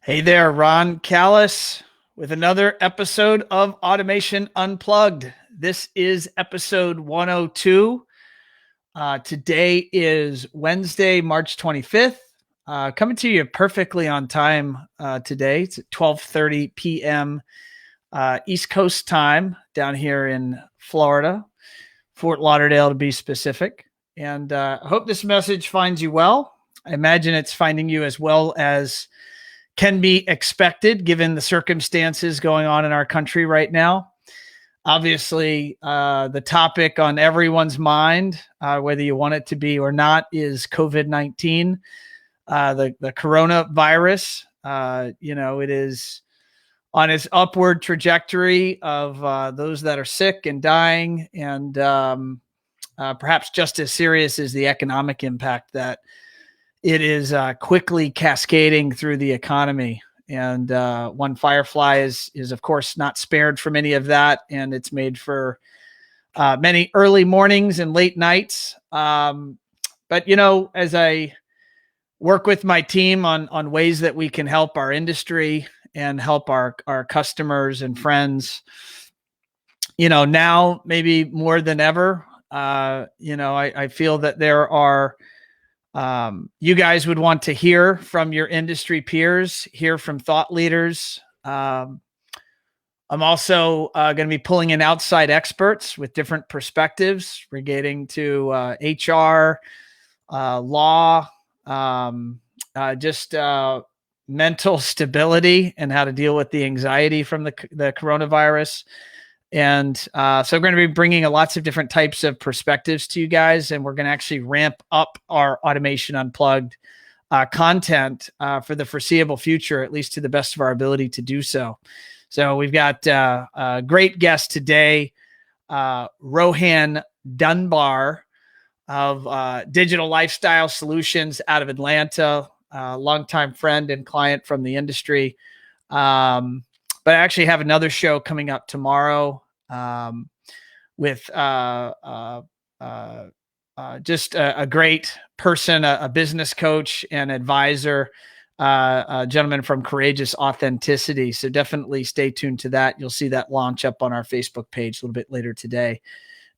Hey there, Ron Callis with another episode of Automation Unplugged. This is episode 102. Today is Wednesday, March 25th. Coming to you perfectly on time today. It's at 12:30 p.m. East Coast time down here in Florida, Fort Lauderdale to be specific. And I hope this message finds you well. I imagine it's finding you as well as can be expected given the circumstances going on in our country right now. Obviously, the topic on everyone's mind, whether you want it to be or not, is COVID-19, the coronavirus. It is on its upward trajectory of those that are sick and dying, and perhaps just as serious is the economic impact that it is quickly cascading through the economy. And One Firefly is of course not spared from any of that. And it's made for many early mornings and late nights. But, as I work with my team on ways that we can help our industry and help our customers and friends, now maybe more than ever, I feel that there are you guys would want to hear from your industry peers, hear from thought leaders. I'm also going to be pulling in outside experts with different perspectives relating to HR, law, just mental stability and how to deal with the anxiety from the coronavirus. And so we're going to be bringing lots of different types of perspectives to you guys, and we're going to actually ramp up our Automation Unplugged content for the foreseeable future, at least to the best of our ability to do so. So we've got a great guest today, Rohan Dunbar of Digital Lifestyle Solutions out of Atlanta, a longtime friend and client from the industry. But I actually have another show coming up tomorrow with just a great person, a business coach and advisor, a gentleman from Courageous Authenticity. So definitely stay tuned to that. You'll see that launch up on our Facebook page a little bit later today.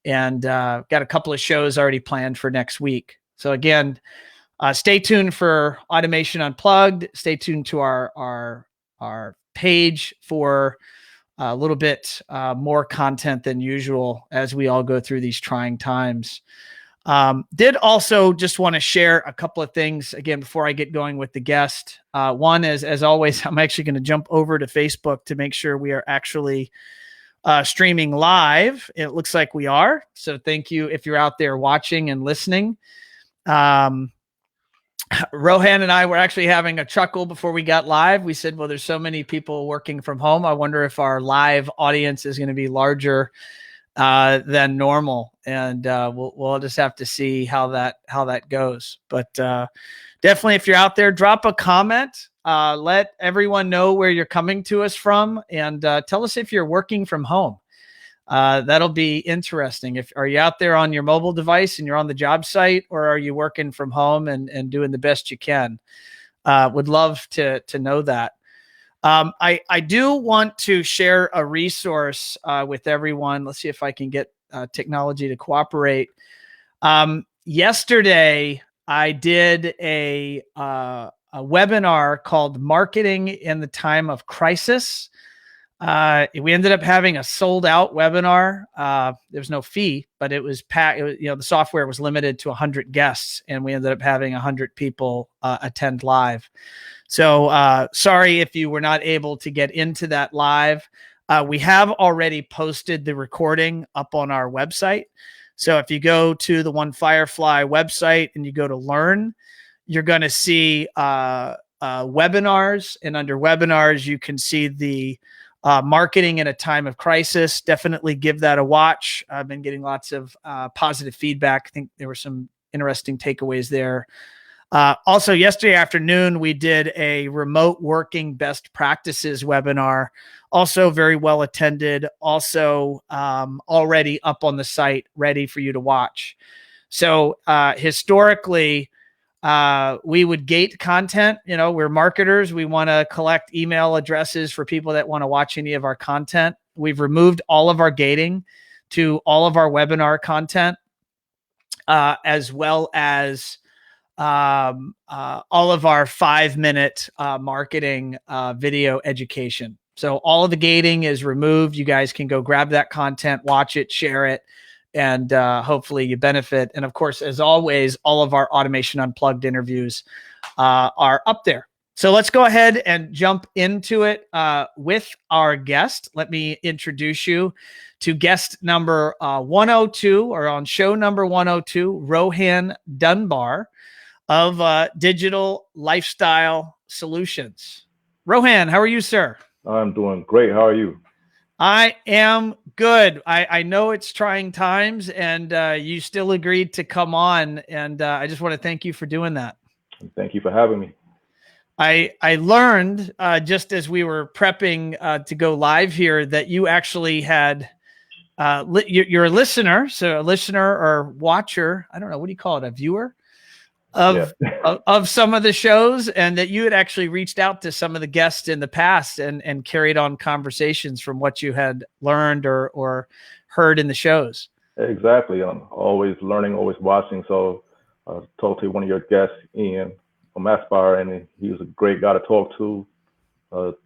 And got a couple of shows already planned for next week. So again, stay tuned for Automation Unplugged. Stay tuned to our page for a little bit more content than usual as we all go through these trying times. Did also just want to share a couple of things again before I get going with the guest. One is, as always, I'm actually going to jump over to Facebook to make sure we are actually streaming live. It looks like we are. So thank you if you're out there watching and listening. Rohan and I were actually having a chuckle before we got live. We said, well, there's so many people working from home. I wonder if our live audience is going to be larger than normal. And we'll just have to see how that goes. But definitely, if you're out there, drop a comment. Let everyone know where you're coming to us from, and tell us if you're working from home. That'll be interesting. Are you out there on your mobile device and you're on the job site, or are you working from home and doing the best you can? Would love to know that. I do want to share a resource with everyone. Let's see if I can get technology to cooperate. Yesterday, I did a webinar called Marketing in the Time of Crisis. We ended up having a sold out webinar. There was no fee, but it was packed. The software was limited to 100 guests, and we ended up having 100 people attend live. So sorry if you were not able to get into that live. We have already posted the recording up on our website. So if you go to the One Firefly website and you go to Learn, you're going to see webinars, and under webinars, you can see the Marketing in a Time of Crisis. Definitely give that a watch. I've been getting lots of positive feedback. I think there were some interesting takeaways there. Also, yesterday afternoon, we did a remote working best practices webinar. Also very well attended. Also already up on the site, ready for you to watch. So historically, We would gate content. We're marketers. We want to collect email addresses for people that want to watch any of our content. We've removed all of our gating to all of our webinar content, as well as all of our 5-minute marketing video education. So all of the gating is removed. You guys can go grab that content, watch it, share it, and hopefully you benefit. And of course, as always, all of our Automation Unplugged interviews are up there. So let's go ahead and jump into it with our guest. Let me introduce you to guest number 102, or on show number 102, Rohan Dunbar of Digital Lifestyle Solutions. Rohan, how are you, sir? I'm doing great. How are you? I am good. I know it's trying times, and you still agreed to come on, and I just want to thank you for doing that. Thank you for having me. I learned just as we were prepping to go live here that you actually had you're a listener, so a listener or watcher. I don't know, what do you call it? A viewer of some of the shows, and that you had actually reached out to some of the guests in the past and carried on conversations from what you had learned or heard in the shows. Exactly. I'm always learning, always watching. So I talked to one of your guests, Ian from Aspire, and he was a great guy to talk to,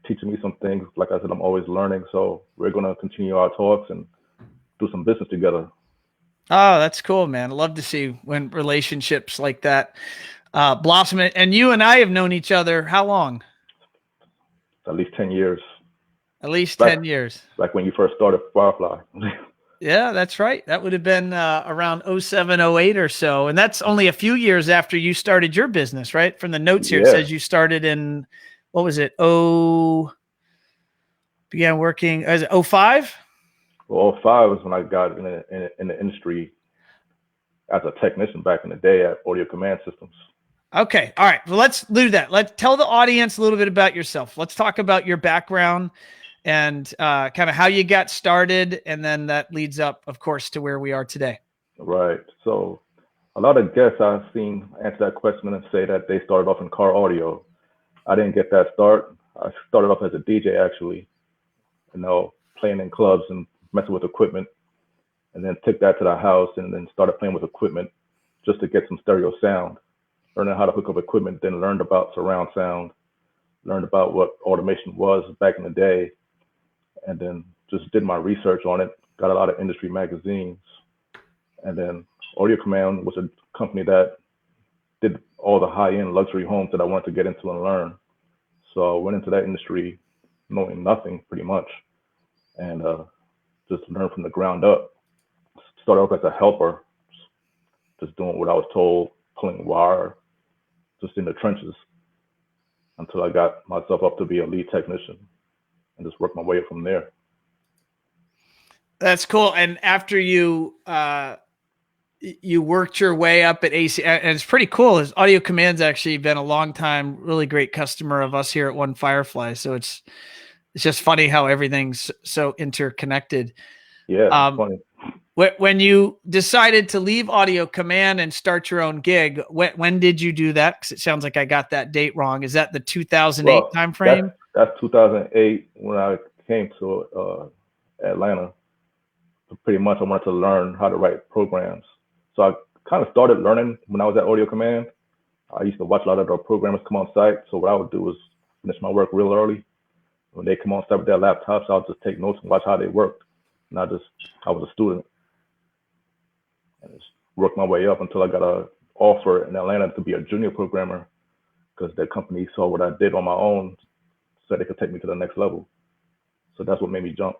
teaching me some things. Like I said, I'm always learning. So we're going to continue our talks and do some business together. Oh, that's cool, man. I love to see when relationships like that blossom. And you and I have known each other how long? At least 10 years. At least 10 years. Like when you first started Firefly. Yeah, that's right. That would have been around 07, 08 or so. And that's only a few years after you started your business, right? From the notes here, It says you started in, what was it? Began working, is it 05? Well, 05 was when I got in the industry as a technician back in the day at Audio Command Systems. Okay. All right. Well, let's do that. Let's tell the audience a little bit about yourself. Let's talk about your background and kind of how you got started. And then that leads up, of course, to where we are today. Right. So a lot of guests I've seen answer that question and say that they started off in car audio. I didn't get that start. I started off as a DJ, actually, playing in clubs and messing with equipment, and then took that to the house and then started playing with equipment just to get some stereo sound, learning how to hook up equipment, then learned about surround sound, learned about what automation was back in the day, and then just did my research on it, got a lot of industry magazines. And then Audio Command was a company that did all the high-end luxury homes that I wanted to get into and learn. So I went into that industry knowing nothing pretty much, and just learned from the ground up. Started off as a helper, just doing what I was told, pulling wire, just in the trenches, until I got myself up to be a lead technician and just worked my way up from there. That's cool. And after you worked your way up at AC, and it's pretty cool. Audio Command's actually been a long time, really great customer of us here at One Firefly. So it's just funny how everything's so interconnected. Yeah, funny. When you decided to leave Audio Command and start your own gig, when did you do that? Because it sounds like I got that date wrong. Is that the 2008 timeframe? That's 2008 when I came to Atlanta. So pretty much I wanted to learn how to write programs. So I kind of started learning when I was at Audio Command. I used to watch a lot of the programmers come on site. So what I would do was finish my work real early. When they come on site with their laptops, I'll just take notes and watch how they worked. And I was a student. And just worked my way up until I got an offer in Atlanta to be a junior programmer, because their company saw what I did on my own, said they could take me to the next level. So that's what made me jump.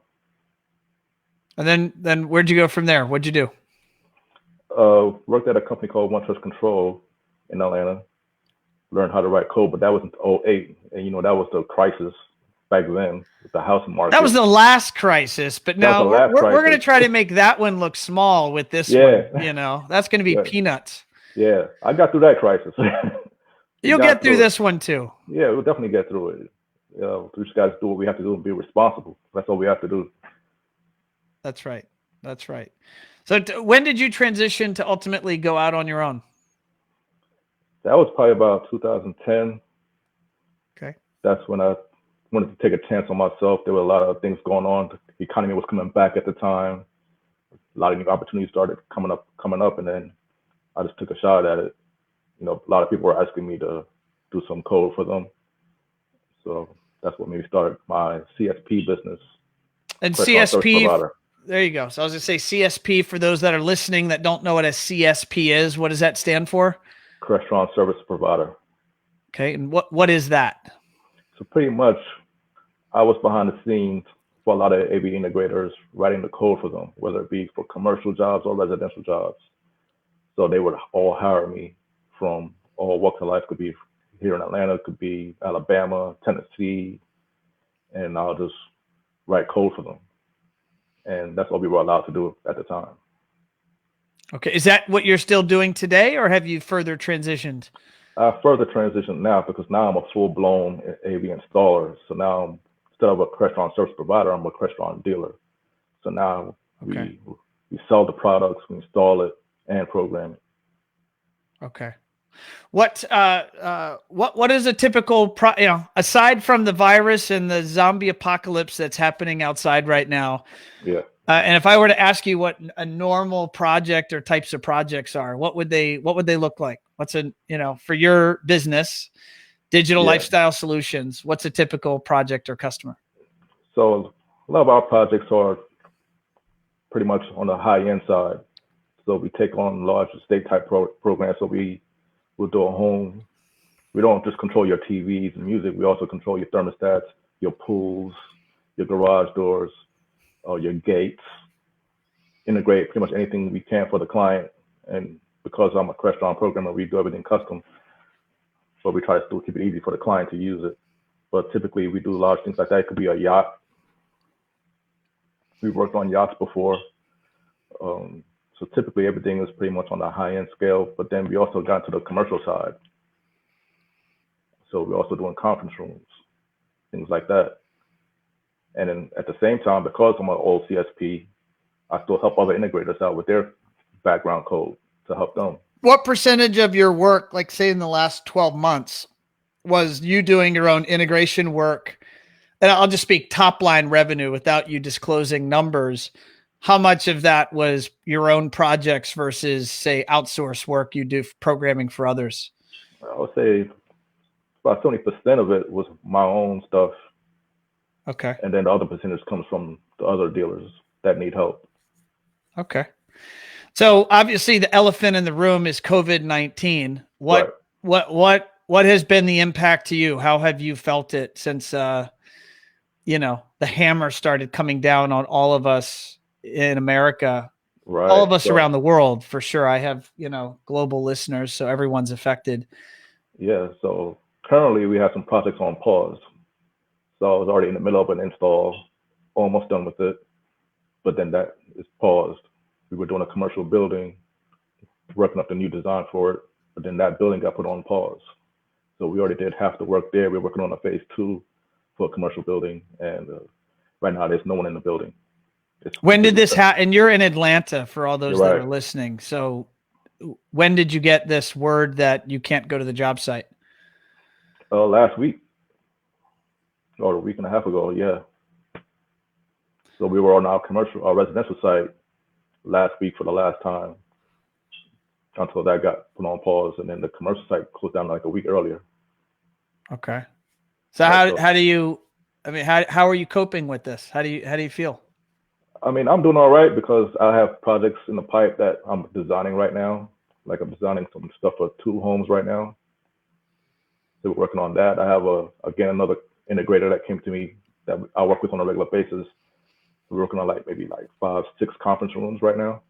And then where'd you go from there? What'd you do? Worked at a company called One Touch Control in Atlanta. Learned how to write code, but that was in 2008. And that was the crisis back then with the housing market. That was the last crisis, but now we're going to try to make that one look small with this one. That's going to be peanuts. Yeah, I got through that crisis. You'll get through this one too. Yeah, we'll definitely get through it. We just got to do what we have to do and be responsible. That's all we have to do. That's right. That's right. So when did you transition to ultimately go out on your own? That was probably about 2010. Okay. That's when I wanted to take a chance on myself. There were a lot of things going on. The economy was coming back at the time. A lot of new opportunities started coming up, and then I just took a shot at it. A lot of people were asking me to do some code for them. So that's what made me start my CSP business. And Crestron Service CSP, Provider. there you go. So I was going to say CSP, for those that are listening that don't know what a CSP is, what does that stand for? Crestron Service Provider. Okay. And what is that? So pretty much I was behind the scenes for a lot of AV integrators, writing the code for them, whether it be for commercial jobs or residential jobs. So they would all hire me from all walks of life. Could be here in Atlanta, could be Alabama, Tennessee, and I'll just write code for them. And that's what we were allowed to do at the time. Okay. Is that what you're still doing today, or have you further transitioned? I further transitioned now because now I'm a full-blown AV installer. So now instead of a Crestron service provider, I'm a Crestron dealer. So now we sell the products, we install it, and program it. Okay. What is a typical aside from the virus and the zombie apocalypse that's happening outside right now? Yeah. And if I were to ask you what a normal project or types of projects are, what would they look like? What's for your business, digital lifestyle solutions, what's a typical project or customer? So a lot of our projects are pretty much on the high end side. So we take on large estate type programs. So we'll do a home. We don't just control your TVs and music. We also control your thermostats, your pools, your garage doors, your gates, integrate pretty much anything we can for the client. And because I'm a Crestron programmer, we do everything custom. So we try to still keep it easy for the client to use it. But typically we do large things like that. It could be a yacht. We've worked on yachts before. So typically everything is pretty much on the high end scale, but then we also got to the commercial side. So we're also doing conference rooms, things like that. And then at the same time, because I'm an old CSP, I still help other integrators out with their background code to help them. What percentage of your work, like say in the last 12 months, was you doing your own integration work? And I'll just speak top line revenue without you disclosing numbers. How much of that was your own projects versus, say, outsource work you do programming for others? I would say about 70% of it was my own stuff. Okay. And then the other percentage comes from the other dealers that need help. Okay. So obviously the elephant in the room is COVID-19. What has been the impact to you? How have you felt it since, the hammer started coming down on all of us in America, right? All of us around the world, for sure. I have, global listeners, so everyone's affected. Yeah. So currently we have some projects on pause. So I was already in the middle of an install, almost done with it, but then that is paused. We were doing a commercial building, working up the new design for it, but then that building got put on pause. So we already did half the work there. We're working on a phase 2 for a commercial building, and right now there's no one in the building. When did this happen? And you're in Atlanta, for all those that are listening. So when did you get this word that you can't go to the job site? Last week, or a week and a half ago, yeah. So we were on our residential site last week for the last time until that got put on pause, and then the commercial site closed down like a week earlier. Okay. So how do you, how are you coping with this? How do you feel? I'm doing all right because I have projects in the pipe that I'm designing right now. Like I'm designing some stuff for 2 homes right now. So we're working on that. I have another integrator that came to me that I work with on a regular basis. We're working on maybe 5, 6 conference rooms right now.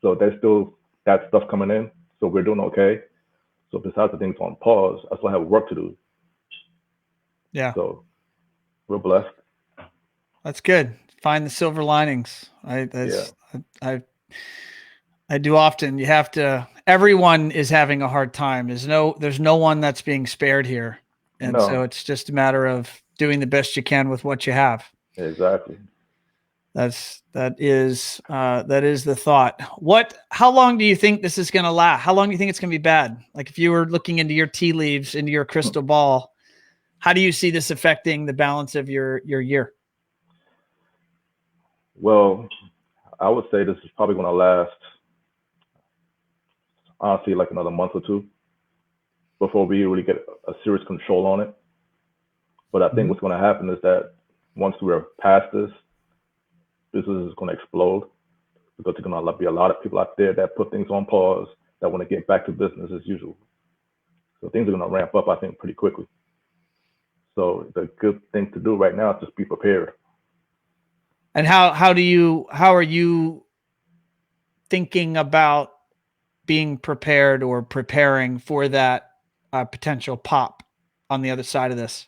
So there's still that stuff coming in. So we're doing okay. So besides the things on pause, I still have work to do. Yeah. So we're blessed. That's good. Find the silver linings. I do often. You have to. Everyone is having a hard time. There's no one that's being spared here, and so it's just a matter of doing the best you can with what you have. Exactly. That is the thought. How long do you think this is going to last? How long do you think it's going to be bad? Like if you were looking into your tea leaves, into your crystal ball, how do you see this affecting the balance of your year? Well, I would say this is probably going to last, honestly, like another month or two before we really get a serious control on it. But I think what's going to happen is that once we're past this, business is going to explode because there's going to be a lot of people out there that put things on pause that want to get back to business as usual. So things are going to ramp up, I think, pretty quickly. So the good thing to do right now is just be prepared. And how are you thinking about being prepared or preparing for that potential pop on the other side of this?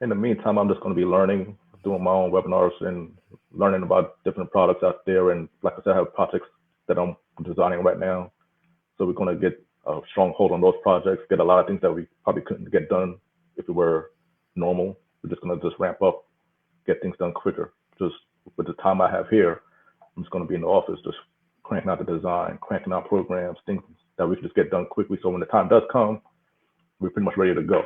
In the meantime, I'm just going to be learning, doing my own webinars and learning about different products out there. And like I said, I have projects that I'm designing right now. So we're going to get a strong hold on those projects, get a lot of things that we probably couldn't get done if it were normal. We're just going to just ramp up, get things done quicker. Just with the time I have here, I'm just going to be in the office, just cranking out the design, cranking out programs, things that we can just get done quickly. So when the time does come, we're pretty much ready to go.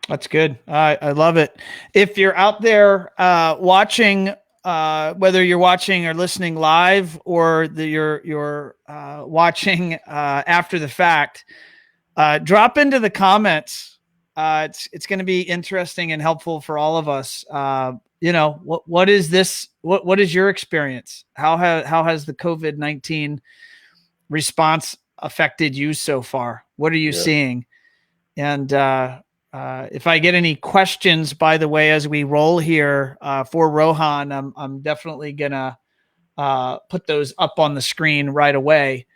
That's good. I love it. If you're out there watching, whether you're watching or listening live or you're watching after the fact, drop into the comments. It's going to be interesting and helpful for all of us. What is this? What is your experience? How has the COVID-19 response affected you so far? What are you seeing? And if I get any questions, by the way, as we roll here for Rohan, I'm definitely gonna put those up on the screen right away.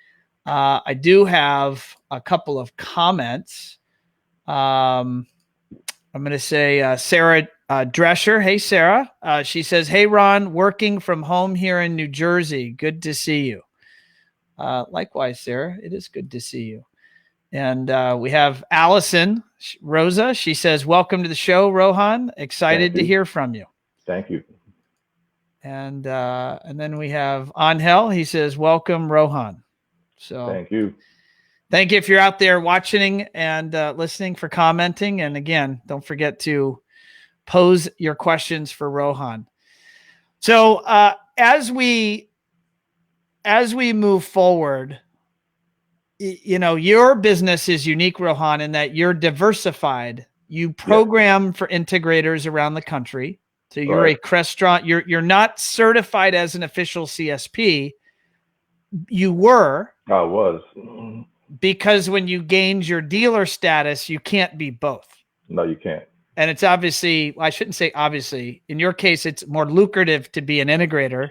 I do have a couple of comments. I'm going to say Sarah Drescher. Hey, Sarah. She says, "Hey, Ron, working from home here in New Jersey. Good to see you." Likewise, Sarah. It is good to see you. And we have Allison Rosa. She says, "Welcome to the show, Rohan. Excited to hear from you." Thank you. And then we have Angel. He says, "Welcome, Rohan." So thank you. Thank you if you're out there watching and listening, for commenting. And again, don't forget to pose your questions for Rohan. So as we move forward, your business is unique, Rohan, in that you're diversified. You program for integrators around the country. So you're a Crestron. You're not certified as an official CSP. You were. I was. Because when you gained your dealer status, you can't be both. No, you can't. And it's obviously, I shouldn't say obviously, in your case, it's more lucrative to be an integrator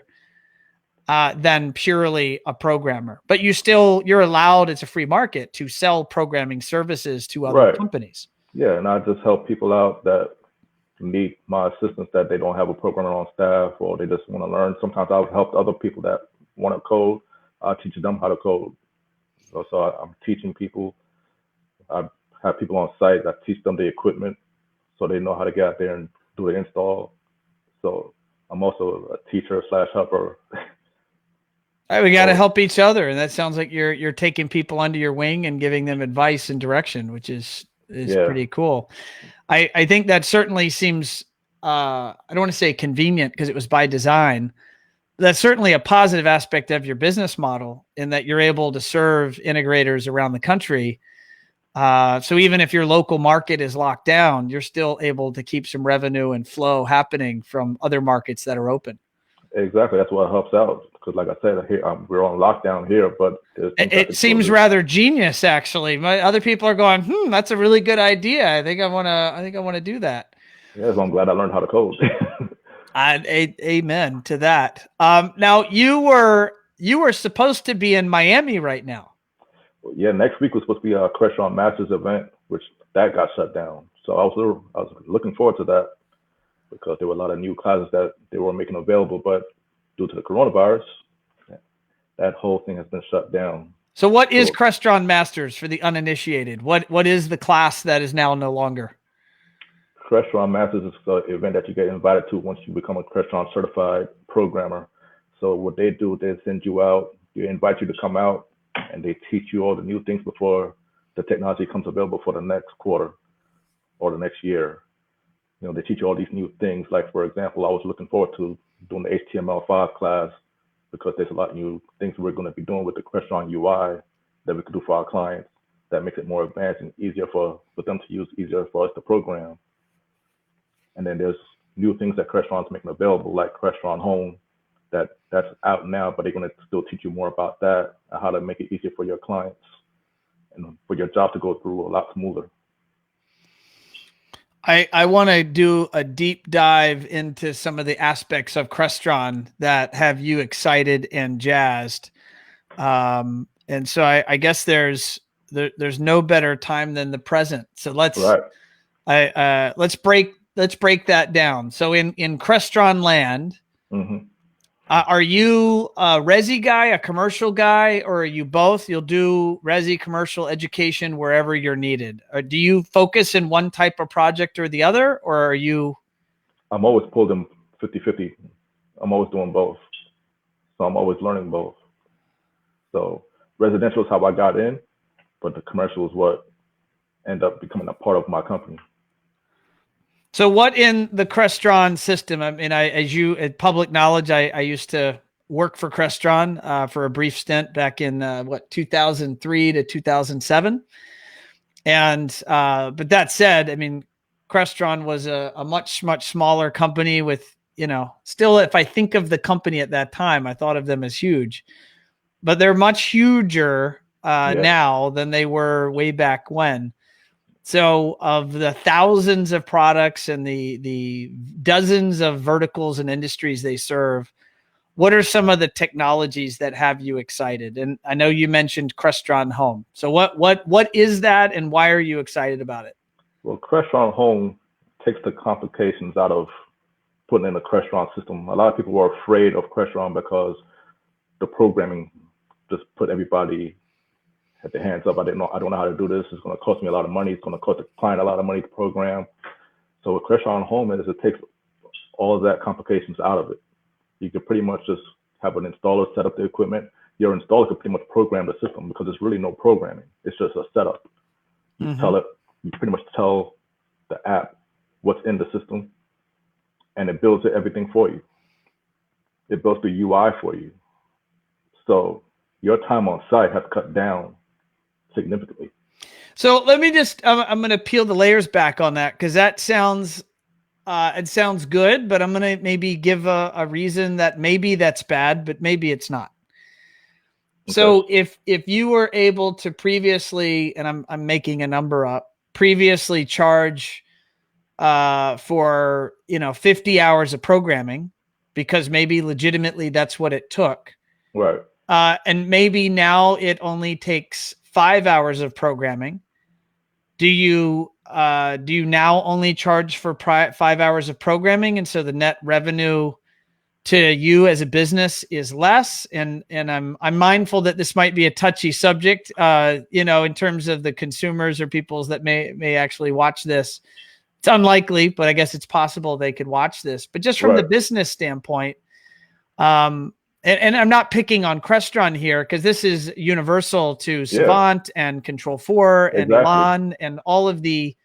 than purely a programmer. But you're allowed, it's a free market, to sell programming services to other companies. Yeah, and I just help people out that need my assistance, that they don't have a programmer on staff or they just want to learn. Sometimes I've helped other people that want to code. I teach them how to code. So I'm teaching people. I have people on site. I teach them the equipment so they know how to get out there and do the install. So I'm also a teacher / helper. All right, we got to help each other, and that sounds like you're taking people under your wing and giving them advice and direction, which is pretty cool. I think that certainly seems I don't want to say convenient because it was by design. That's certainly a positive aspect of your business model, in that you're able to serve integrators around the country. So even if your local market is locked down, you're still able to keep some revenue and flow happening from other markets that are open. Exactly. That's what helps out. Because like I said, here we're on lockdown here, but it seems rather genius, actually. Other people are going, that's a really good idea. I think I want to do that. Yeah, so I'm glad I learned how to code. Amen to that. Now you were supposed to be in Miami right now. Yeah, next week was supposed to be a Crestron Masters event, which that got shut down. So I was looking forward to that because there were a lot of new classes that they were making available, but due to the coronavirus, that whole thing has been shut down. So what is Crestron Masters for the uninitiated? What is the class that is now no longer? Crestron Masters is the event that you get invited to once you become a Crestron certified programmer. So what they do, they send you out, they invite you to come out, and they teach you all the new things before the technology comes available for the next quarter or the next year. You know, they teach you all these new things. Like, for example, I was looking forward to doing the HTML5 class because there's a lot of new things we're going to be doing with the Crestron UI that we could do for our clients that makes it more advanced and easier for them to use, easier for us to program. And then there's new things that Crestron's making available, like Crestron Home, that's out now, but they're going to still teach you more about that and how to make it easier for your clients and for your job to go through a lot smoother. I want to do a deep dive into some of the aspects of Crestron that have you excited and jazzed. And so I guess there's no better time than the present. So let's break that down. So in Crestron land, are you a resi guy, a commercial guy, or are you both? You'll do resi, commercial, education wherever you're needed. Or do you focus in one type of project or the other, or are you? I'm always pulled in 50-50. I'm always doing both. So I'm always learning both. So residential is how I got in, but the commercial is what ended up becoming a part of my company. So what in the Crestron system? I mean, at public knowledge, I used to work for Crestron for a brief stint back in 2003 to 2007. And but that said, I mean, Crestron was a much smaller company with, still, if I think of the company at that time, I thought of them as huge, but they're much huger now than they were way back when. So of the thousands of products and the dozens of verticals and industries they serve, what are some of the technologies that have you excited? And I know you mentioned Crestron Home. So what is that, and why are you excited about it? Well, Crestron Home takes the complications out of putting in a Crestron system. A lot of people were afraid of Crestron because the programming just put everybody at their hands up. I don't know how to do this. It's going to cost me a lot of money. It's going to cost the client a lot of money to program. So what Crestron Home is, it takes all of that complications out of it. You can pretty much just have an installer set up the equipment. Your installer can pretty much program the system because there's really no programming. It's just a setup. You pretty much tell the app what's in the system, and it builds everything for you. It builds the UI for you. So your time on site has cut down significantly. So let me just, I'm going to peel the layers back on that, because that sounds, it sounds good, but I'm going to maybe give a reason that maybe that's bad, but maybe it's not. Okay. So if you were able to previously, and I'm making a number up, previously charge for 50 hours of programming, because maybe legitimately that's what it took, right? And maybe now it only takes 5 hours of programming. Do you now only charge for 5 hours of programming, and so the net revenue to you as a business is less? And I'm mindful that this might be a touchy subject, in terms of the consumers or peoples that may actually watch this. It's unlikely, but I guess it's possible they could watch this. But just from the business standpoint, and I'm not picking on Crestron here, because this is universal to Savant and Control4 and Elan and all of the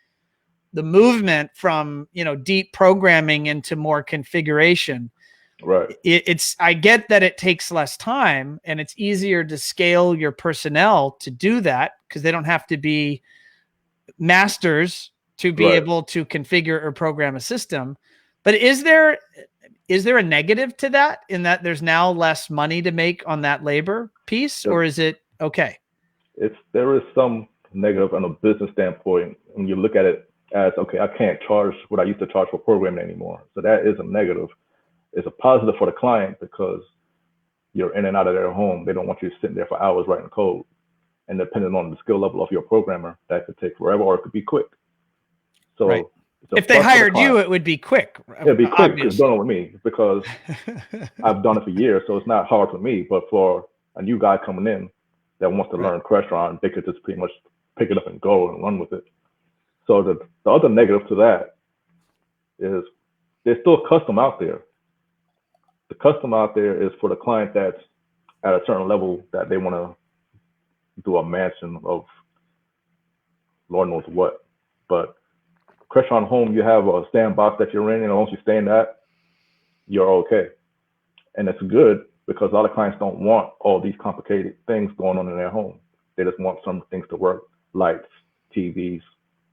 movement from deep programming into more configuration. Right. I get that it takes less time, and it's easier to scale your personnel to do that because they don't have to be masters to be able to configure or program a system. But is there a negative to that, in that there's now less money to make on that labor piece, or is it okay? There is some negative on a business standpoint when you look at it as, okay, I can't charge what I used to charge for programming anymore. So that is a negative. It's a positive for the client because you're in and out of their home. They don't want you sitting there for hours writing code. And depending on the skill level of your programmer, that could take forever, or it could be quick. So if they hired you, it would be quick. It'd be quick because it's done with me, because I've done it for years. So it's not hard for me, but for a new guy coming in that wants to learn Crestron, they could just pretty much pick it up and go and run with it. So the other negative to that is there's still custom out there. The custom out there is for the client that's at a certain level that they want to do a mansion of Lord knows what. But Crestron Home, you have a sandbox that you're in, and once you stay in that, you're okay. And it's good because a lot of clients don't want all these complicated things going on in their home. They just want some things to work, lights, TVs.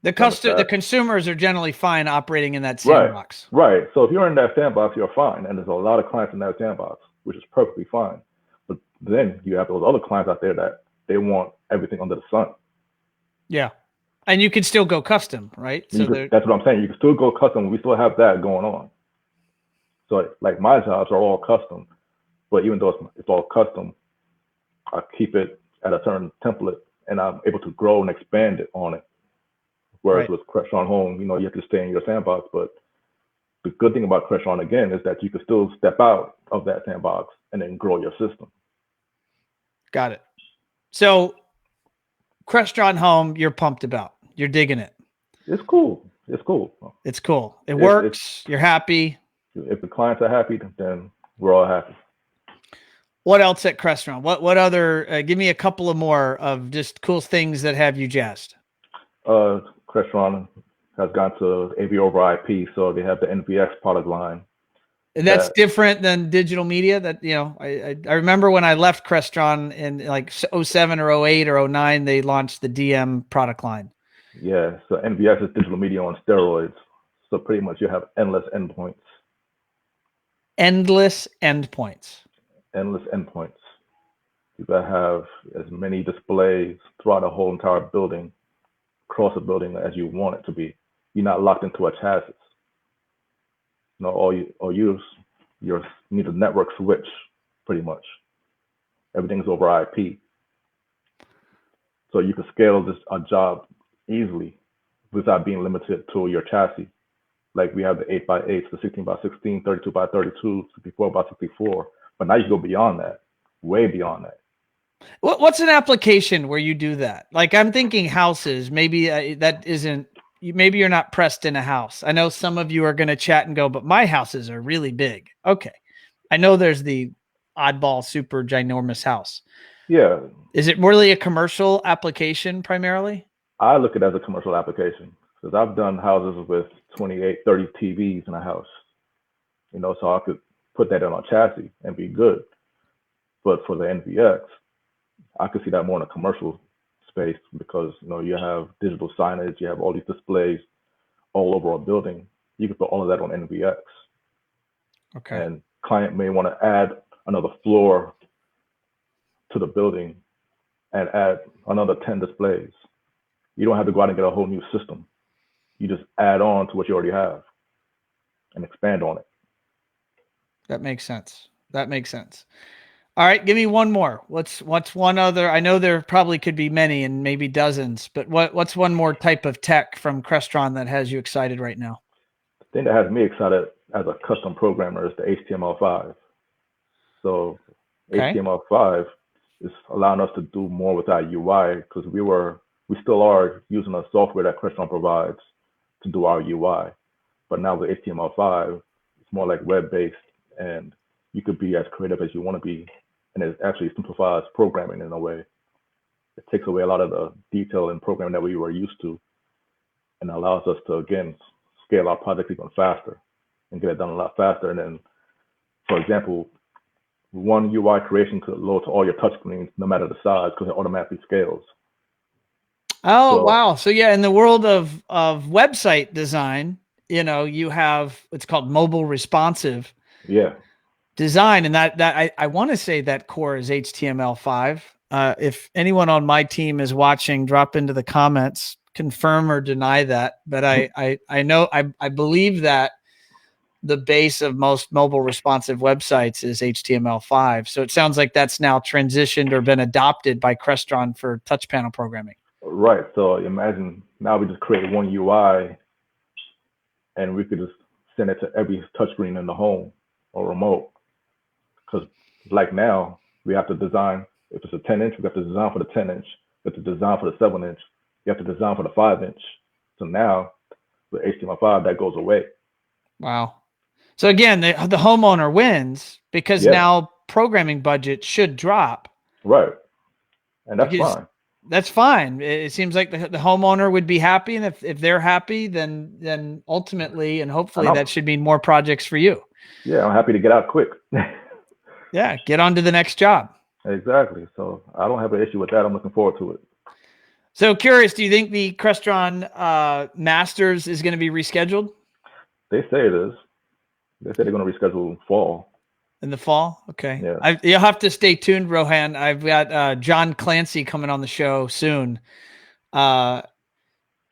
The consumers are generally fine operating in that sandbox. Right. So if you're in that sandbox, you're fine. And there's a lot of clients in that sandbox, which is perfectly fine. But then you have those other clients out there that they want everything under the sun. Yeah. And you can still go custom, right? So that's what I'm saying. You can still go custom. We still have that going on. So like my jobs are all custom, but even though it's all custom, I keep it at a certain template and I'm able to grow and expand it on it. Whereas with Crestron Home, you have to stay in your sandbox. But the good thing about Crestron, again, is that you can still step out of that sandbox and then grow your system. Got it. So Crestron Home, you're pumped about. You're digging it. It's cool. It's cool. It works. You're happy. If the clients are happy, then we're all happy. What else at Crestron? What other? Give me a couple of more of just cool things that have you jazzed. Crestron has gone to AV over IP, so they have the NVX product line. And that's different than digital media. That I remember when I left Crestron in like 07 or 08 or 09, they launched the DM product line. Yeah, so NVX is digital media on steroids. So pretty much you have endless endpoints. Endless endpoints. You gotta have as many displays throughout the whole entire building, across the building as you want it to be. You're not locked into a chassis. You need a network switch, pretty much. Everything's over IP. So you can scale a job easily without being limited to your chassis. Like we have the 8x8, the 16x16, 32x32, 64x64. But now you go beyond that, way beyond that. What's an application where you do that? Like I'm thinking houses, maybe that isn't, maybe you're not pressed in a house. I know some of you are going to chat and go, but my houses are really big. Okay. I know there's the oddball, super ginormous house. Yeah. Is it really a commercial application primarily? I look at it as a commercial application because I've done houses with 28, 30 TVs in a house, so I could put that on a chassis and be good. But for the NVX, I could see that more in a commercial space because, you have digital signage, you have all these displays all over a building. You can put all of that on NVX. Okay. And client may want to add another floor to the building and add another 10 displays. You don't have to go out and get a whole new system. You just add on to what you already have and expand on it. That makes sense. All right, give me one more. What's one other? I know there probably could be many and maybe dozens, but what's one more type of tech from Crestron that has you excited right now? The thing that has me excited as a custom programmer is the HTML5. So HTML5 is allowing us to do more with our UI because we still are using a software that Crestron provides to do our UI. But now with HTML5, it's more like web-based and you could be as creative as you want to be. And it actually simplifies programming in a way. It takes away a lot of the detail in programming that we were used to and allows us to, again, scale our project even faster and get it done a lot faster. And then, for example, one UI creation could load to all your touchscreens, no matter the size, because it automatically scales. Oh, wow. So yeah, in the world of website design, you have, it's called mobile responsive. Yeah. Design, and that I want to say that core is HTML5. If anyone on my team is watching, drop into the comments, confirm or deny that. But I believe that the base of most mobile responsive websites is HTML5. So it sounds like that's now transitioned or been adopted by Crestron for touch panel programming. Right. So imagine now we just create one UI, and we could just send it to every touchscreen in the home or remote. Because like now, we have to design, if it's a 10-inch, we have to design for the 10-inch. We have to design for the 7-inch. You have to design for the 5-inch. So now, with HTML5, that goes away. Wow. So again, the homeowner wins because Yeah, now programming budget should drop. right. And that's Because fine. that's fine. It seems like the homeowner would be happy, and if they're happy, then ultimately and And hopefully that should mean more projects for you. I'm happy to get out quick. Yeah, get on to the next job. Exactly. So I don't have an issue with that. I'm looking forward to it. So curious, do you think the Crestron Masters is going to be rescheduled They say it is. They say they're going to reschedule in fall. in the fall? Okay. Yeah. You'll have to stay tuned, Rohan. I've got John Clancy coming on the show soon.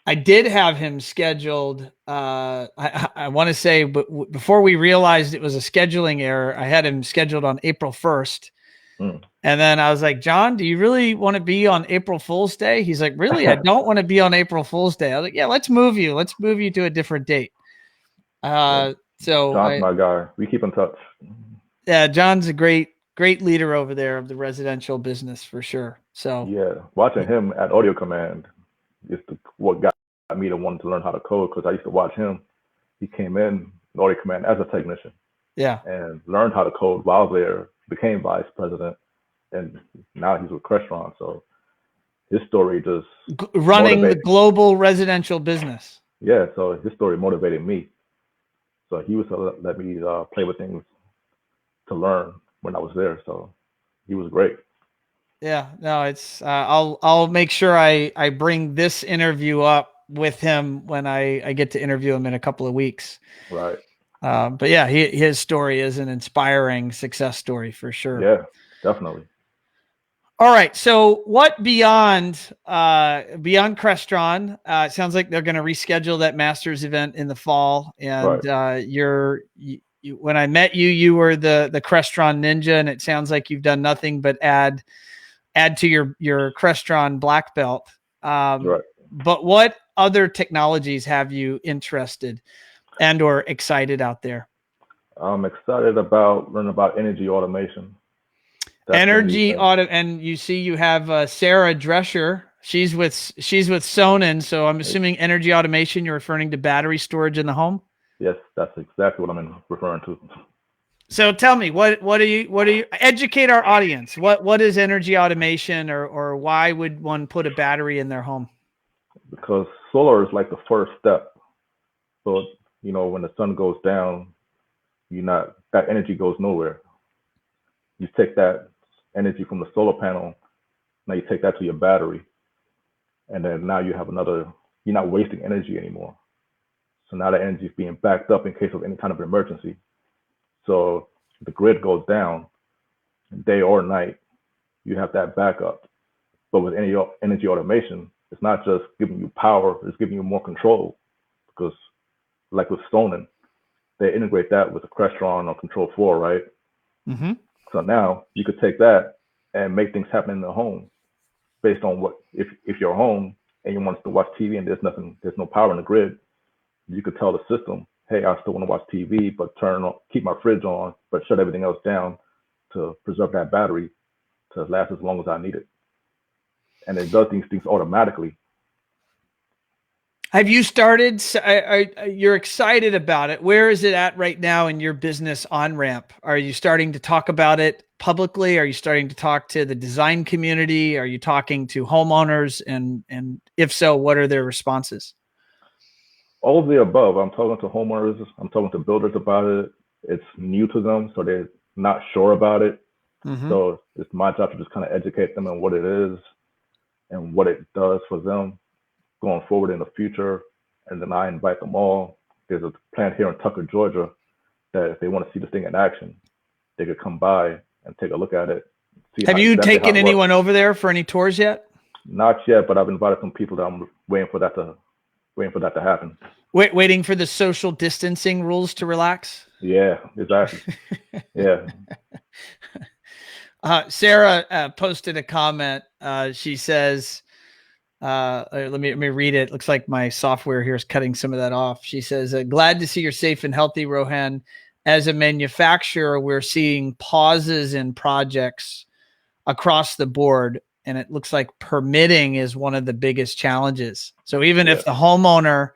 I did have him scheduled. I want to say, but before we realized it was a scheduling error, I had him scheduled on April 1st. And then I was like, John, do you really want to be on April Fool's Day? He's like, really? I don't want to be on April Fool's Day. I was like, yeah, let's move you. Let's move you to a different date. So John's my guy. We keep in touch. Yeah, John's a great leader over there of the residential business for sure. So yeah, watching him at Audio Command is what got me to want to learn how to code, because I used to watch him. He came in Audio Command as a technician. Yeah. And learned how to code while there, became vice president, and now he's with Crestron. So his story just running the global residential business. Yeah, so his story motivated me. So he was to let me play with things to learn when I was there. So he was great. Yeah, no, it's I'll make sure I bring this interview up with him when I get to interview him in a couple of weeks. Right. But yeah, his story is an inspiring success story for sure. Yeah, definitely. All right. So what beyond Crestron? It sounds like they're going to reschedule that Masters event in the fall. And when I met you, you were the Crestron ninja, and it sounds like you've done nothing but add to your Crestron black belt. Right. But what other technologies have you interested and or excited out there? I'm excited about learning about energy automation. And you see you have Sarah Drescher. She's with Sonnen, so I'm assuming energy automation, you're referring to battery storage in the home? Yes, that's exactly what I'm referring to. So tell me, what do you educate our audience? What is energy automation, or why would one put a battery in their home? Because solar is like the first step. So, when the sun goes down, that energy goes nowhere. You take that energy from the solar panel, now you take that to your battery, and then now you have you're not wasting energy anymore. So now the energy is being backed up in case of any kind of emergency. So the grid goes down, day or night, you have that backup. But with any energy automation, it's not just giving you power, it's giving you more control. Because like with Sonnen, they integrate that with the Crestron or Control 4, right? Mm-hmm. So now you could take that and make things happen in the home based on if you're home and you want to watch TV and there's no power in the grid, you could tell the system, hey, I still want to watch TV, but keep my fridge on, but shut everything else down to preserve that battery to last as long as I need it. And it does these things automatically. Have you started? You're excited about it. Where is it at right now in your business on-ramp? Are you starting to talk about it publicly? Are you starting to talk to the design community? Are you talking to homeowners? And if so, what are their responses? All of the above. I'm talking to homeowners. I'm talking to builders about it. It's new to them, so they're not sure about it. Mm-hmm. So it's my job to just kind of educate them on what it is and what it does for them going forward in the future. And then I invite them all. There's a plant here in Tucker, Georgia, that if they want to see this thing in action, they could come by and take a look at it. Have you taken anyone over there for any tours yet? Not yet, but I've invited some people that I'm waiting for that to happen. Waiting for the social distancing rules to relax? Yeah, exactly. Yeah. Sarah posted a comment. She says, let me read it. Looks like my software here is cutting some of that off. She says, glad to see you're safe and healthy, Rohan. As a manufacturer, we're seeing pauses in projects across the board, and it looks like permitting is one of the biggest challenges. So even if the homeowner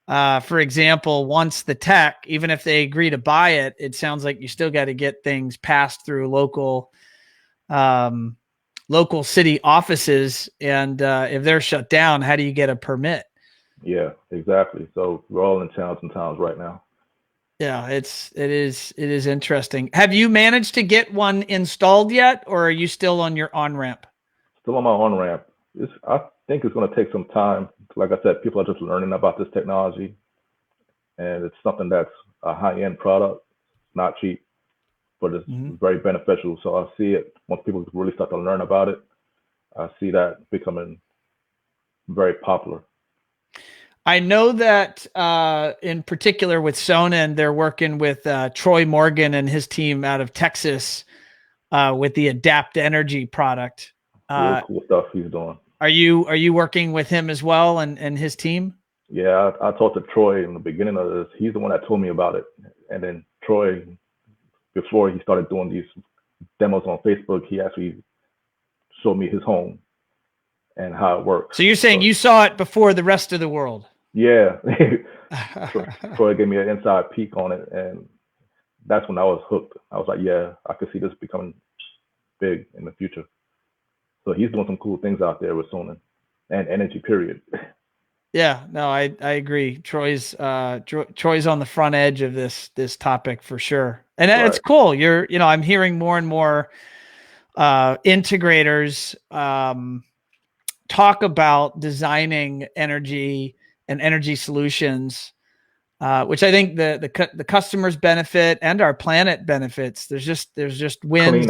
For example, once the tech, even if they agree to buy it, it sounds like you still got to get things passed through local city offices. And if they're shut down, how do you get a permit? Yeah, exactly. So we're all in towns and towns right now. Yeah, it is interesting. Have you managed to get one installed yet, or are you still on your on-ramp? Still on my on ramp. I think it's going to take some time. Like I said, people are just learning about this technology, and it's something that's a high end product, not cheap, but it's very beneficial. So I see it once people really start to learn about it. I see that becoming very popular. I know that in particular with Sonnen, they're working with Troy Morgan and his team out of Texas with the Adapt Energy product. Really cool stuff he's doing. Are you working with him as well and his team? Yeah, I talked to Troy in the beginning of this. He's the one that told me about it. And then Troy, before he started doing these demos on Facebook, he actually showed me his home and how it works. So you're saying you saw it before the rest of the world? Yeah. Troy gave me an inside peek on it, and that's when I was hooked. I was like, yeah, I could see this becoming big in the future. So he's doing some cool things out there with Sonnen and energy, period. Yeah, no, I agree. Troy's on the front edge of this topic for sure. And it's cool. I'm hearing more and more integrators talk about designing energy and energy solutions, which I think the customers benefit and our planet benefits. There's just winds,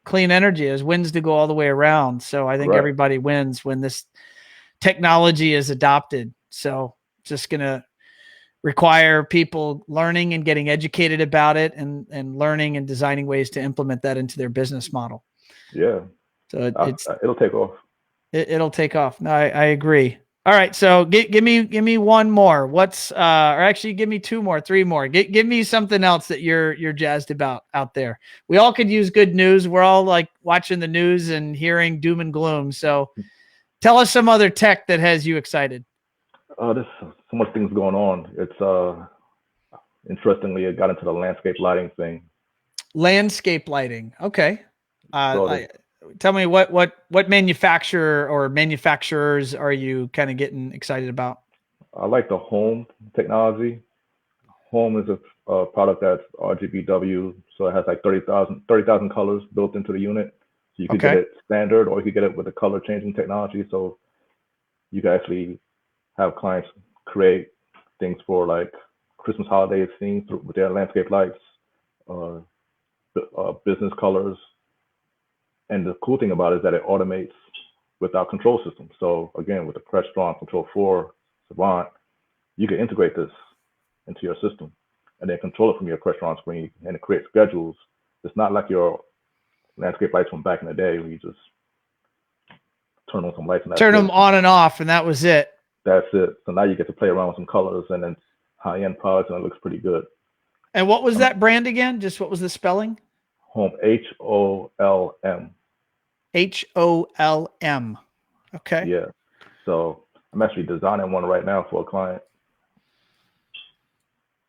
clean energy. There's winds to go all the way around. So I think everybody wins when this technology is adopted. So just going to require people learning and getting educated about it and learning and designing ways to implement that into their business model. Yeah. So it'll take off. It'll take off. No, I agree. All right. So give me one more. Or actually give me two more, three more. Give me something else that you're jazzed about out there. We all could use good news. We're all like watching the news and hearing doom and gloom. So tell us some other tech that has you excited. There's so much things going on. It's interestingly, it got into the landscape lighting thing. Landscape lighting. Okay. Tell me what manufacturer or manufacturers are you kind of getting excited about? I like the home technology. Home is a product that's RGBW, so it has like 30,000 colors built into the unit. So you could get it standard, or you could get it with the color changing technology. So you can actually have clients create things for like Christmas holiday scenes with their landscape lights, business colors. And the cool thing about it is that it automates with our control system. So again, with the Crestron Control 4 Savant, you can integrate this into your system and then control it from your Crestron screen, and it creates schedules. It's not like your landscape lights from back in the day where you just turn on some lights and turn them on and off, and that was it. That's it. So now you get to play around with some colors and then high-end products, and it looks pretty good. And what was that brand again? Just what was the spelling? Home, HOLM. HOLM. Okay. Yeah. So I'm actually designing one right now for a client.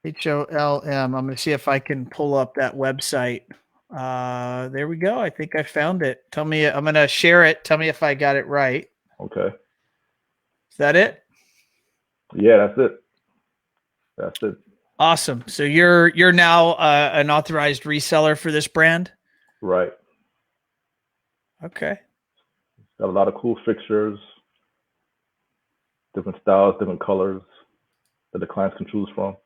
HOLM. I'm going to see if I can pull up that website. There we go. I think I found it. Tell me, I'm going to share it. Tell me if I got it right. Okay. Is that it? Yeah, that's it. That's it. Awesome. So you're now an authorized reseller for this brand? Right. Okay. Got a lot of cool fixtures, different styles, different colors that the clients can choose from.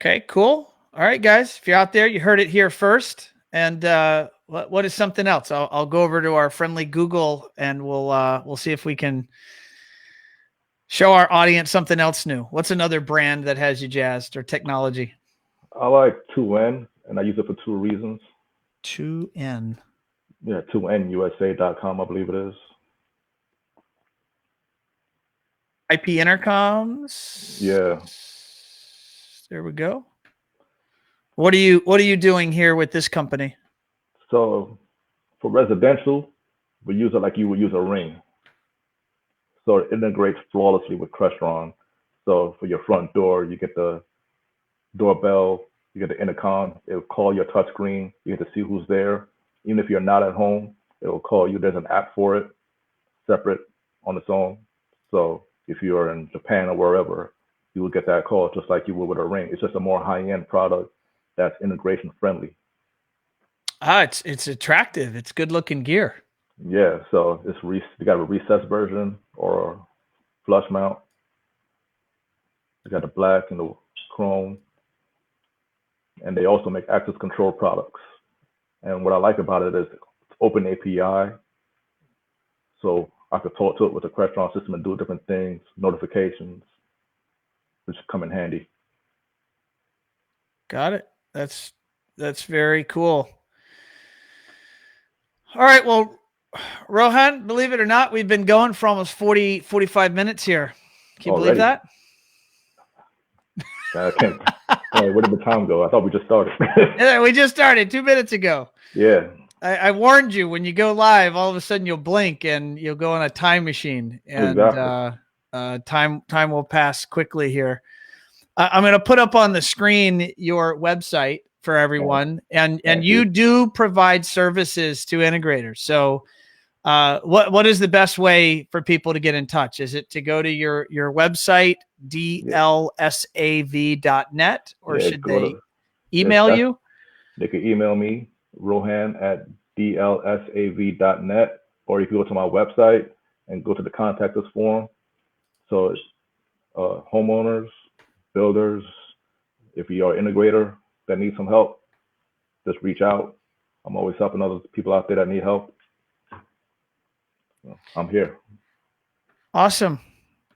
Okay, cool. All right, guys. If you're out there, you heard it here first. And what is something else? I'll go over to our friendly Google and we'll see if we can show our audience something else new. What's another brand that has you jazzed, or technology? I like 2N, and I use it for two reasons. 2N. Yeah, 2NUSA.com, I believe it is. IP Intercoms. Yeah. There we go. What are you doing here with this company? So for residential, we use it like you would use a ring. So it integrates flawlessly with Crestron. So for your front door, you get the doorbell, you get the intercom, it'll call your touchscreen, you get to see who's there. Even if you're not at home, it'll call you. There's an app for it, separate on its own. So if you're in Japan or wherever, you will get that call just like you would with a Ring. It's just a more high-end product that's integration friendly. It's attractive. It's good looking gear. Yeah, so you got a recessed version or a flush mount. You got the black and the chrome. And they also make access control products. And what I like about it is it's open API. So I could talk to it with the Crestron system and do different things, notifications, which come in handy. Got it. That's very cool. All right. Well, Rohan, believe it or not, we've been going for almost 45 minutes here. Can you believe that? I can't. Where did the time go? I thought we just started. Yeah, we just started 2 minutes ago. Yeah. I warned you, when you go live, all of a sudden you'll blink and you'll go on a time machine, and exactly. Time will pass quickly here. I'm going to put up on the screen your website for everyone, and you do provide services to integrators. So what is the best way for people to get in touch? Is it to go to your website, dlsav.net, or should they email you? They could email me, rohan@dlsav.net, or you can go to my website and go to the contact us form. So it's homeowners, builders, if you are an integrator that needs some help, just reach out. I'm always helping other people out there that need help. So I'm here. Awesome.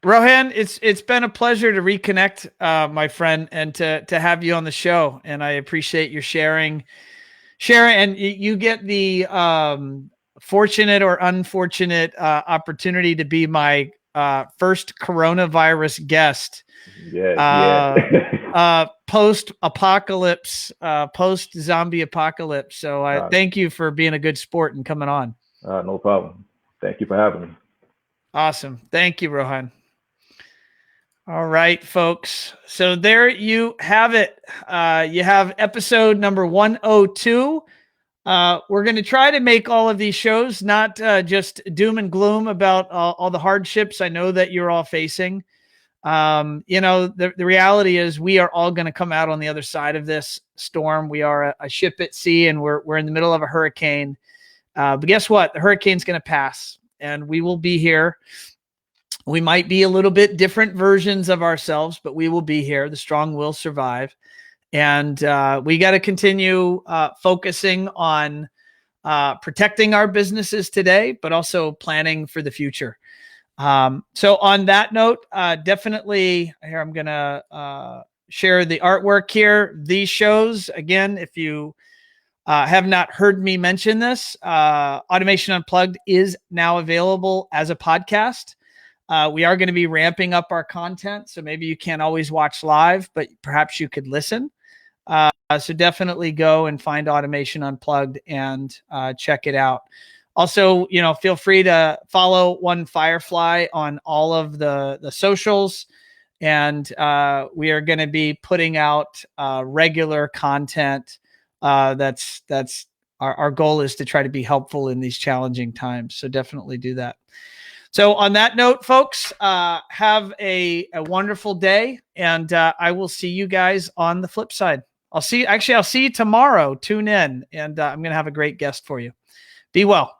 Rohan, it's been a pleasure to reconnect, my friend, and to have you on the show. And I appreciate your sharing. And you get the fortunate or unfortunate opportunity to be my first coronavirus guest. Post-apocalypse, post-zombie apocalypse. So I thank you for being a good sport and coming on. No problem. Thank you for having me. Awesome. Thank you, Rohan. All right, folks. So there you have it. You have episode number 102. We're going to try to make all of these shows not just doom and gloom about all the hardships I know that you're all facing. The reality is we are all going to come out on the other side of this storm. We are a ship at sea, and we're in the middle of a hurricane. But guess what? The hurricane's going to pass, and we will be here. We might be a little bit different versions of ourselves, but we will be here. The strong will survive. And we got to continue focusing on protecting our businesses today, but also planning for the future. So on that note, definitely here, I'm going to share the artwork here. These shows, again, if you have not heard me mention this, Automation Unplugged is now available as a podcast. We are going to be ramping up our content, so maybe you can't always watch live, but perhaps you could listen. So definitely go and find Automation Unplugged and check it out. Also, feel free to follow One Firefly on all of the socials, and we are going to be putting out regular content. That's our goal is to try to be helpful in these challenging times. So definitely do that. So on that note, folks, have a wonderful day, and I will see you guys on the flip side. I'll see you tomorrow. Tune in, and I'm going to have a great guest for you. Be well.